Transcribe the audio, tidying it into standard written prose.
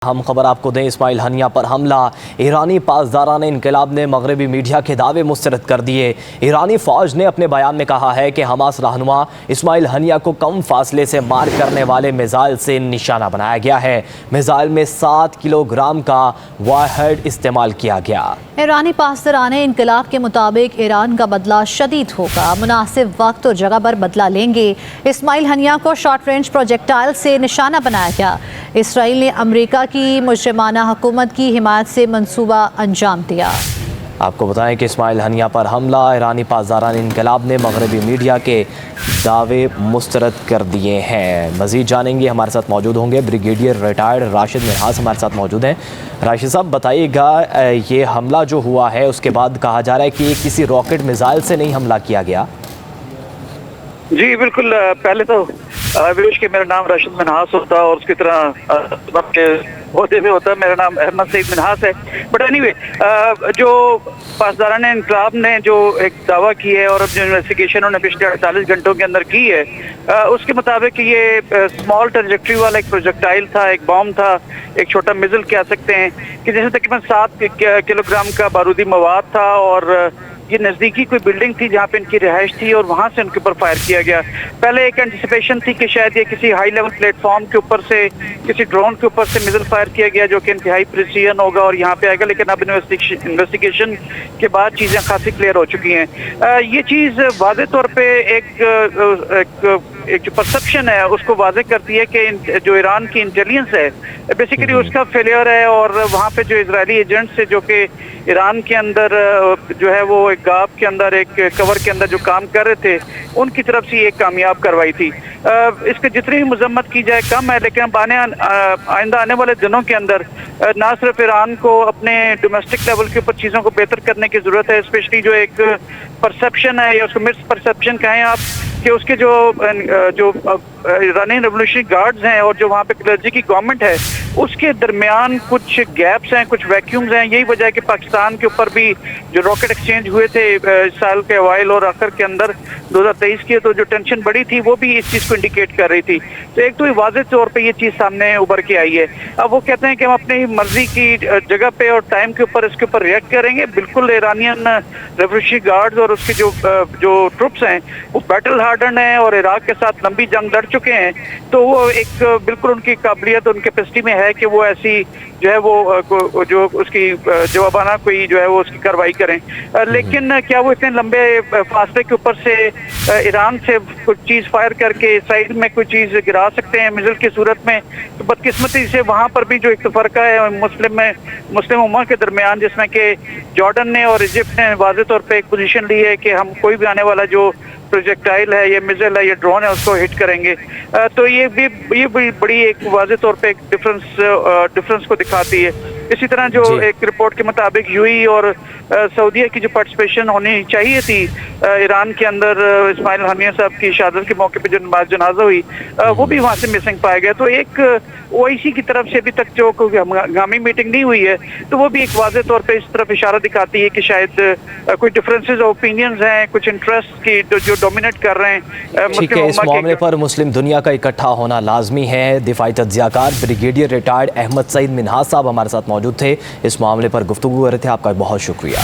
हम खबर आपको दें, इस्माइल हनिया पर हमला। ईरानी पासदारान इनकलाब ने मगरबी मीडिया के दावे मुस्तरद कर दिए। ईरानी फौज ने अपने बयान में कहा है कि हमास रहनुमा इस्माइल हनिया को कम फासले से मार करने वाले मिसाइल से निशाना बनाया गया है। मिसाइल में 7 किलोग्राम का वारहेड इस्तेमाल किया गया। ईरानी पासदारान इनकलाब के मुताबिक ईरान का बदला शदीद होगा, मुनासिब वक्त और जगह पर बदला लेंगे। इस्माइल हनिया को शॉर्ट रेंज प्रोजेक्टाइल से निशाना बनाया गया। इसराइल ने अमेरिका की मुजरिमाना हुकूमत की हिमायत से मंसूबा अंजाम दिया। आपको बताएं कि इस्माइल हनिया पर हमला, ईरानी पासदारान इनकलाब ने मगरबी मीडिया के दावे मुस्तरद कर दिए हैं। मज़ीद जानेंगे, हमारे साथ मौजूद होंगे ब्रिगेडियर रिटायर्ड राशिद मिन्हास हमारे साथ मौजूद हैं। राशिद साहब बताइएगा, ये हमला जो हुआ है उसके बाद कहा जा रहा है कि ये किसी रॉकेट मिसाइल से नहीं हमला किया गया। जी बिल्कुल, पहले तो विवेश के मेरा नाम राशिद मिन्हास होता है और उसकी तरह होते हुए होता है मेरा नाम अहमद सईद मिन्हास है। बट एनीवे, जो पासदारान इनकलाब ने जो एक दावा की है और अब जो इन्वेस्टिगेशन उन्होंने पिछले 48 घंटों के अंदर की है, उसके मुताबिक ये स्मॉल ट्रैजेक्टरी वाला एक प्रोजेक्टाइल था, एक बॉम्ब था, एक छोटा मिसाइल कह सकते हैं कि जैसे तकरीबन 7 किलोग्राम का बारूदी मवाद था और ये नज़दीकी कोई बिल्डिंग थी जहाँ पे इनकी रिहाइश थी और वहाँ से उनके ऊपर फायर किया गया। पहले एक एंटिसिपेशन थी कि शायद ये किसी हाई लेवल प्लेटफॉर्म के ऊपर से किसी ड्रोन के ऊपर से मिसाइल फायर किया गया जो कि इंतहाई प्रिसीजन होगा और यहाँ पे आएगा, लेकिन अब इन्वेस्टिगेशन के बाद चीज़ें खासी क्लियर हो चुकी हैं। ये चीज़ वाज़े तौर पर एक जो परसेप्शन है उसको वाज़े करती है कि जो ईरान की इंटेलिजेंस है बेसिकली उसका फेलियर है और वहाँ पे जो इजरायली एजेंट्स है जो कि ईरान के अंदर जो है वो एक गाप के अंदर एक कवर के अंदर जो काम कर रहे थे उनकी तरफ से एक कामयाब कार्रवाई थी। इसके जितनी भी मजम्मत की जाए कम है, लेकिन अब आइंदा आने वाले दिनों के अंदर ना सिर्फ ईरान को अपने डोमेस्टिक लेवल के ऊपर चीज़ों को बेहतर करने की ज़रूरत है, स्पेशली जो एक परसेप्शन है या उसको मिस परसेप्शन कहें आप कि उसके जो ईरानी रेवोल्यूशनरी गार्ड्स हैं और जो वहाँ पे क्लर्जी की गवर्नमेंट है उसके दरमियान कुछ गैप्स हैं, कुछ वैक्यूम्स हैं। यही वजह है कि पाकिस्तान के ऊपर भी जो रॉकेट एक्सचेंज हुए थे इस साल के अवाइल और आखिर के अंदर 2023 की, तो जो टेंशन बढ़ी थी वो भी इस चीज़ को इंडिकेट कर रही थी। तो एक तो ये वाज़ेह तौर पर ये चीज़ सामने उभर के आई है। अब वो कहते हैं कि हम अपनी मर्जी की जगह पे और टाइम के ऊपर इसके ऊपर रिएक्ट करेंगे। बिल्कुल ईरानियन रेवोल्यूशनरी गार्ड्स और उसके जो ट्रुप्स हैं वो बैटल हार्डन है और इराक के साथ लंबी जंग लड़ चुके हैं, तो वो एक बिल्कुल उनकी काबिलियत उनके कैपेसिटी में है कि वो ऐसी जो है वो जो उसकी जवाबाना कोई जो है वो उसकी कार्रवाई करें। लेकिन क्या वो इतने लंबे फासले के ऊपर से ईरान से कुछ चीज़ फायर करके साइड में कोई चीज़ गिरा सकते हैं मिसाइल की सूरत में? तो बदकिस्मती से वहाँ पर भी जो एक तफरका है मुस्लिम उम्मा के दरमियान, जिसमें कि जॉर्डन ने और इजिप्ट ने वाज़ेह तौर पर एक पोजीशन ली है कि हम कोई भी आने वाला जो प्रोजेक्टाइल है, ये मिसाइल है, ये ड्रोन है, उसको हिट करेंगे। तो ये बड़ी एक वाज़ेह तौर पे एक डिफरेंस को दिखाती है। इसी तरह जो एक रिपोर्ट के मुताबिक यूएई और सऊदीया की जो पार्टिसिपेशन होनी चाहिए थी ईरान के अंदर इस्माइल हनिया साहब की शहादत के मौके पे जो जनाजा हुई वो भी वहाँ से मिसिंग पाया गया। तो एक ओआईसी की तरफ से अभी तक जो हंगामी मीटिंग नहीं हुई है, तो वो भी एक वाज़ेह तौर पे इस तरफ इशारा दिखाती है कि शायद कोई डिफरेंसेस ऑफ ओपिनियंस हैं, कुछ इंटरेस्ट की जो डोमिनेट कर रहे हैं। ठीक है, इस मामले पर मुस्लिम दुनिया का इकट्ठा होना लाजमी है। दिफाई तज्जियाकार ब्रिगेडियर रिटायर्ड अहमद सईद मिन्हास साहब हमारे साथ मौजूद थे, इस मामले पर गुफ्तगू कर रहे थे। आपका बहुत शुक्रिया।